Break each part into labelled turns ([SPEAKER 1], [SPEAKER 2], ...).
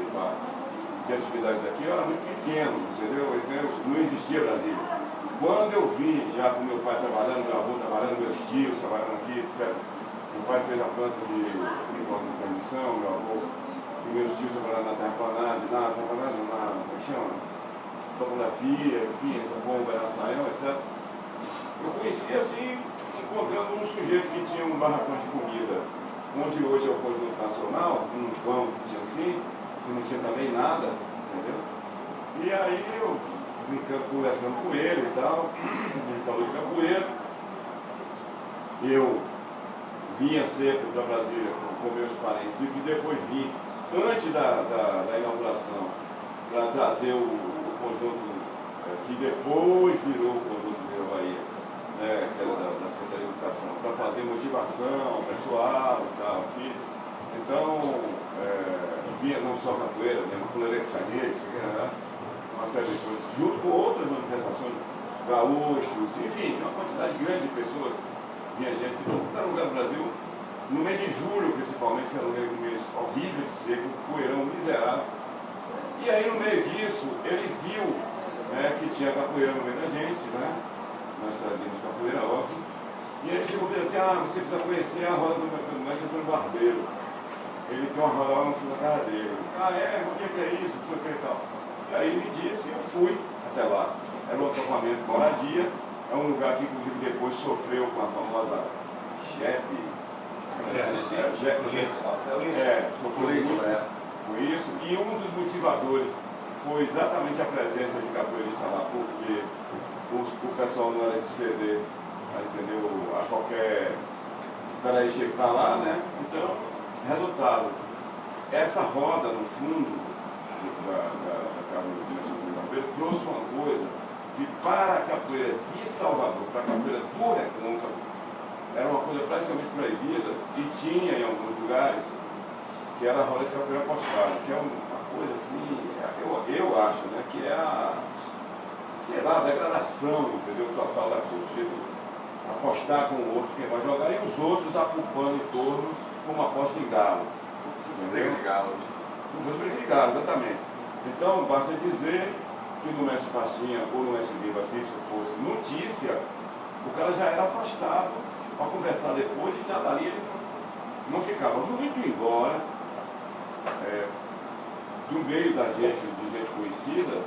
[SPEAKER 1] participar de atividades aqui, eu era muito pequeno, entendeu? Então, não existia Brasília. Quando eu vim, já com meu pai trabalhando, meu avô trabalhando, meus tios trabalhando aqui, etc. Meu pai fez a planta de transmissão, meu avô e meus tios trabalhando na terraplanagem, como é que chama? Topografia, enfim, essa bomba era saião, etc. Eu conheci assim, encontrando um sujeito que tinha um barracão de comida, onde hoje é o Conjunto Nacional, um vão que tinha assim, que não tinha também nada, entendeu? E aí eu brincando, conversando com ele e tal, ele falou de capoeira. Eu vinha sempre para Brasília com meus parentes e depois vim, antes da inauguração, para trazer o conjunto que depois virou o conjunto de Bahia, né, que era da Secretaria de Educação, para fazer motivação pessoal e tal. Aqui. Então, vinha não só capoeira, vinha maculeira carneiro, uma série de coisas, junto com outras manifestações, gaúchos, enfim, uma quantidade grande de pessoas, vinha gente de todo lugar do Brasil, no mês de julho principalmente, que era um mês horrível de seco, poeirão miserável. E aí no meio disso, ele viu, né, que tinha capoeira no meio da gente, né? Nós trazíamos capoeira, óbvio. E ele chegou e disse assim, você precisa conhecer a roda do mestre Antônio Barbeiro. Ele tem uma roda lá no fundo da casa dele. O que é isso? Não sei o que e tal. E aí ele me disse, e eu fui até lá. Era um acampamento de moradia, é um lugar que inclusive depois sofreu com a famosa JEP. Sofreu muito com isso, e um dos motivadores foi exatamente a presença de capoeirista lá, porque o pessoal não era de ceder, entendeu, a qualquer peraí chegar lá, né? Então, resultado, essa roda no fundo da capoeira trouxe uma coisa que para a capoeira de Salvador, para a capoeira do Recôncavo, era uma coisa praticamente proibida, e tinha em alguns lugares, que era a roda de capoeira apostada, que é uma coisa assim, eu acho, né, que é a degradação, entendeu, total da coisa, tipo, apostar com o outro quem vai jogar e os outros apupando em torno como aposta em galo.
[SPEAKER 2] Briga de galo.
[SPEAKER 1] Não fosse briga de galo, exatamente. Então, basta dizer que no Mestre Pastinha ou no Mestre Viva, se isso fosse notícia, o cara já era afastado para conversar depois e já dali ele não ficava muito embora. Do meio da gente, de gente conhecida,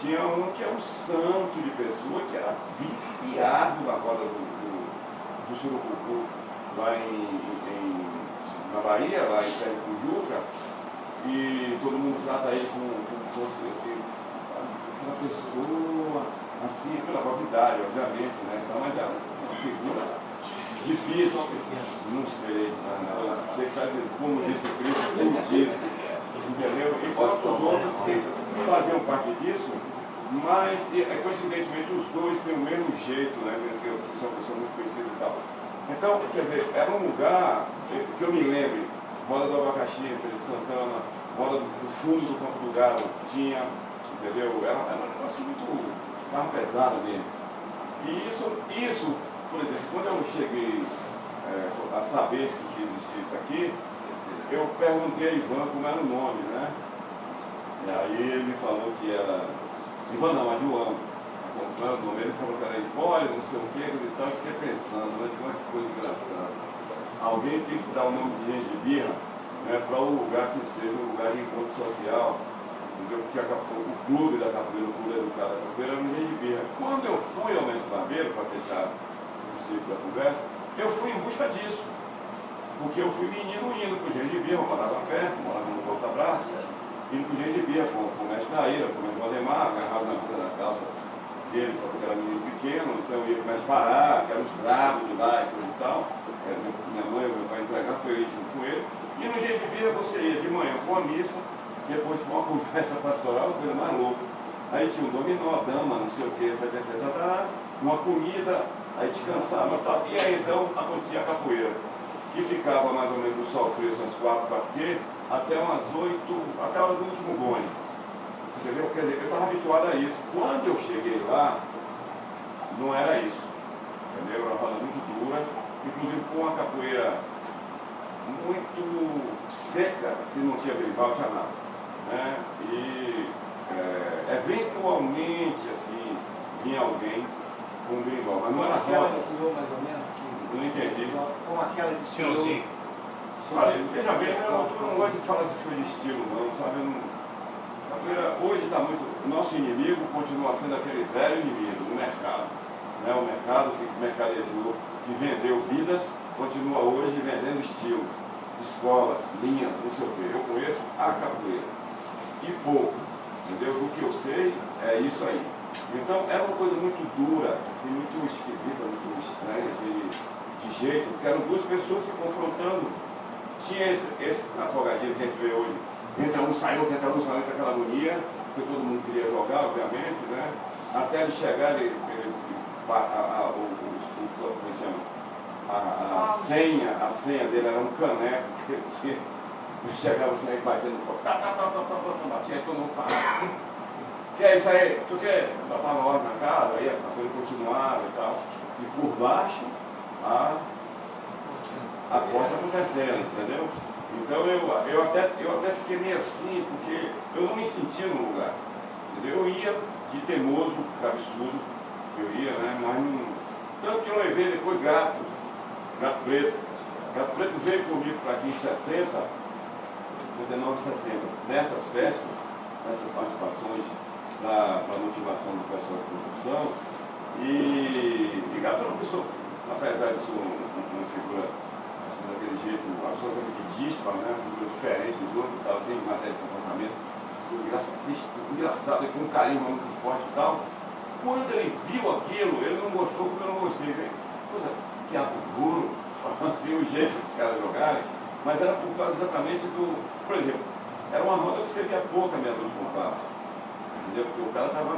[SPEAKER 1] tinha um que é um santo de pessoa que era viciado na roda do Surucucu, lá na Bahia, lá em Pernambuco, e todo mundo trata ele como se fosse assim, uma pessoa, assim, pela novidade, obviamente, né? Então, mas é uma figura difícil, não sei, como disse Cristo, entendeu? E os outros que faziam parte disso, mas coincidentemente os dois têm o mesmo jeito, né? Que são pessoas muito conhecidas e tal. Então, quer dizer, era um lugar que eu me lembro, roda do Abacaxi, Felipe Santana, roda do fundo do Campo do Gado, tinha, entendeu? Era um negócio muito carro pesado mesmo. E isso, por exemplo, quando eu cheguei a saber que existia isso aqui, eu perguntei a Ivan como era o nome, né? E aí ele me falou que era Ivan não, mas João. Como era o nome, ele falou que era Hipólito, não sei o que, e tal, eu fiquei pensando, mas que coisa engraçada. Alguém tem que dar o nome de Gengibirra, né, para um lugar que seja um lugar de encontro social, entendeu? Porque o clube da capoeira, o clube educado da capoeira era no Gengibirra. Quando eu fui ao Mestre Barbeiro, para fechar o ciclo da conversa, eu fui em busca disso. Porque eu fui menino indo para o Gengibirra, eu morava perto, morava no Porto Abraço, indo para o Gengibirra com o mestre Naíra, com o mestre Valdemar, agarrado na ponta da calça dele, porque era menino pequeno, então eu ia mais parar, que eram os bravos de lá e coisa e tal. Minha mãe e meu pai entregavam para eu ir junto com ele. E no Gengibirra você ia de manhã com a missa, depois com uma conversa pastoral, coisa mais louca. Aí tinha um dominó, dama, não sei o que, uma comida, aí descansava e tal. E aí então acontecia a capoeira, que ficava mais ou menos no sol frio, às 4h, até umas 8, até a hora do último gole. Entendeu? Quer dizer, eu estava habituado a isso. Quando eu cheguei lá, não era isso. Entendeu? Era uma roda muito dura, inclusive com uma capoeira muito seca, se não tinha berimbau, tinha nada. Né? E eventualmente, assim, vinha alguém com um berimbau, mas não era roda.
[SPEAKER 2] Senhor, mais ou menos?
[SPEAKER 1] Não entendi.
[SPEAKER 2] Como aquela de senhorzinho.
[SPEAKER 1] Olha, veja bem, eu não gosto de falar essas coisas de estilo, não, sabe? Hoje está muito. Nosso inimigo continua sendo aquele velho inimigo, o mercado. Né? O mercado que mercadejou, que vendeu vidas, continua hoje vendendo estilos, escolas, linhas, não sei o quê. Eu conheço a capoeira. E pouco. Entendeu? O que eu sei é isso aí. Então era uma coisa muito dura, assim, muito esquisita, muito estranha, assim, de jeito, porque eram duas pessoas se confrontando. Tinha esse afogadinho que a gente vê hoje. Entra um, sai outro, entra aquela agonia, porque todo mundo queria jogar, obviamente, né? Até ele chegar, como chama? A senha dele era um caneco, que ele tinha. Ele chegava assim, aí batendo no corpo, batia, aí todo mundo parava. Que é isso aí? Tu quer? Botava ordem na casa, aí a coisa continuava e tal. E por baixo, a aposta acontecendo, entendeu? Então eu até fiquei meio assim, porque eu não me sentia no lugar. Entendeu? Eu ia de teimoso, absurdo, eu ia, né? Mas não. Tanto que eu levei depois Gato Preto. Gato Preto veio comigo para aqui em 60, 59 e 60, nessas festas, nessas participações para a motivação do pessoal de construção. E Gato é uma pessoa, apesar de ser uma figura assim, daquele jeito, absolutamente dispar, né? Uma figura diferente dos outros, tal, assim, em matéria de comportamento, engraçado e com um carisma muito forte e tal. Quando ele viu aquilo, ele não gostou como eu não gostei. Né? Coisa que duro, assim, o jeito dos caras jogarem, mas era por causa exatamente do. Por exemplo, era uma roda que você via pouca meia dúzia de compasso. Entendeu? Porque o cara estava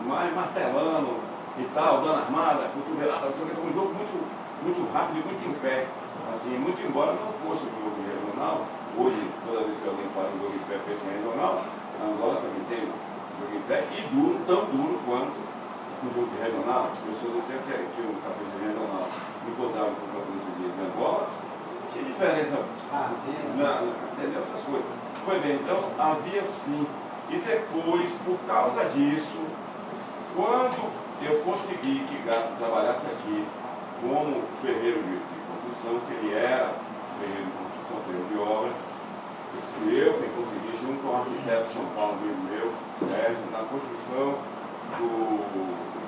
[SPEAKER 1] mais martelando e tal, dando armada, cotovelada, um jogo muito rápido e muito em pé. Assim, muito embora não fosse o jogo regional, hoje, toda vez que alguém fala em jogo em pé, pensa em regional, a Angola também tem jogo em pé e duro, tão duro quanto o jogo de regional. As pessoas até que o capuz de regional me contavam com o capuz de Angola, tinha diferença, entendeu? Essas coisas. Pois bem, então havia sim. E depois, por causa disso, quando eu consegui que Gato trabalhasse aqui como ferreiro de construção, que ele era ferreiro de construção, ferreiro de obra, eu que consegui, junto com o arquiteto de São Paulo, amigo meu, Sérgio, na construção do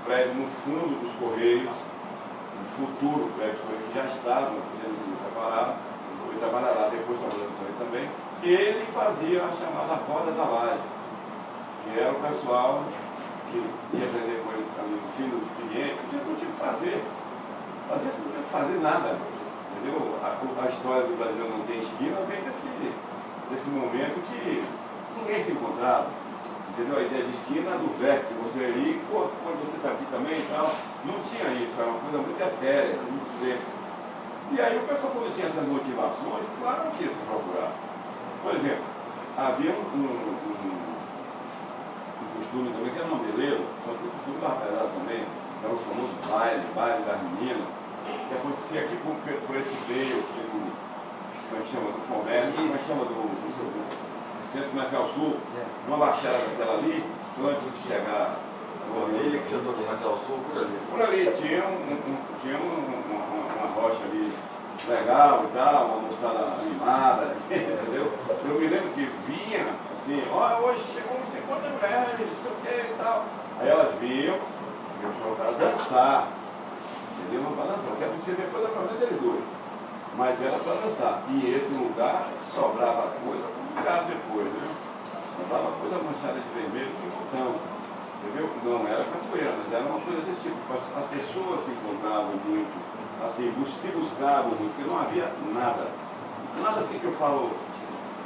[SPEAKER 1] prédio no fundo dos Correios, no futuro prédio dos Correios, que já estava sendo preparado, fui trabalhar lá, depois trabalhando também, ele fazia a chamada roda da laje, que era o pessoal que ia aprender com ele no fim do expediente, não tinha que fazer. Às vezes não tinha que fazer nada. Entendeu? A história do Brasil não tem esquina vem desse momento que ninguém se encontrava. Entendeu? A ideia de esquina do vértice, você ir, quando você está aqui também e tal, não tinha isso, era uma coisa muito etérea, muito seca. E aí o pessoal, quando tinha essas motivações, claro, não quis se procurar. Por exemplo, havia um costume também, que era um modeleiro, só que o costume da rapaziada também, era o famoso baile das meninas, que acontecia aqui por esse meio aqui do, como é que chama, do comércio, como é que chama do Centro Comercial Sul, uma baixada daquela ali, antes de chegar
[SPEAKER 3] ele que sentou no Comercial Sul, por ali.
[SPEAKER 1] Por ali tinha uma rocha ali legal e tal, uma moçada animada, entendeu? Eu me lembro que vinha assim, ó, hoje chegou não sei quantas mulheres, não sei o que e tal. Aí elas vinham para dançar, entendeu? Não para dançar, porque você depois da família dele dois. Mas era para dançar. E esse lugar sobrava coisa complicada depois, né? Sobrava coisa manchada de vermelho sem botão. Entendeu? Não era capoeira, mas era uma coisa desse tipo. As pessoas se encontravam muito, assim, se buscavam muito, porque não havia nada. Nada assim que eu falo,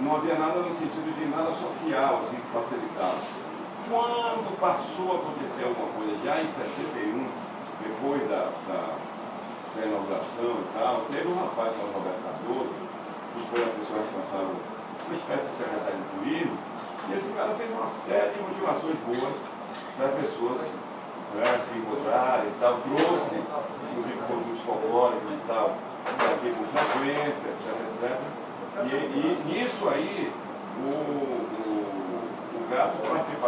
[SPEAKER 1] não havia nada no sentido de nada social, assim, que facilitava. Quando passou a acontecer alguma coisa, já em 61, depois da inauguração e tal, teve um rapaz chamado Roberto Cardoso, que foi a pessoa responsável, uma espécie de secretário de turismo, e esse cara fez uma série de motivações boas para as pessoas, né, se encontrarem e tal, trouxe, inclusive, produtos folclóricos e tal, aqui com frequência, etc, etc. E E nisso aí, o gato participava.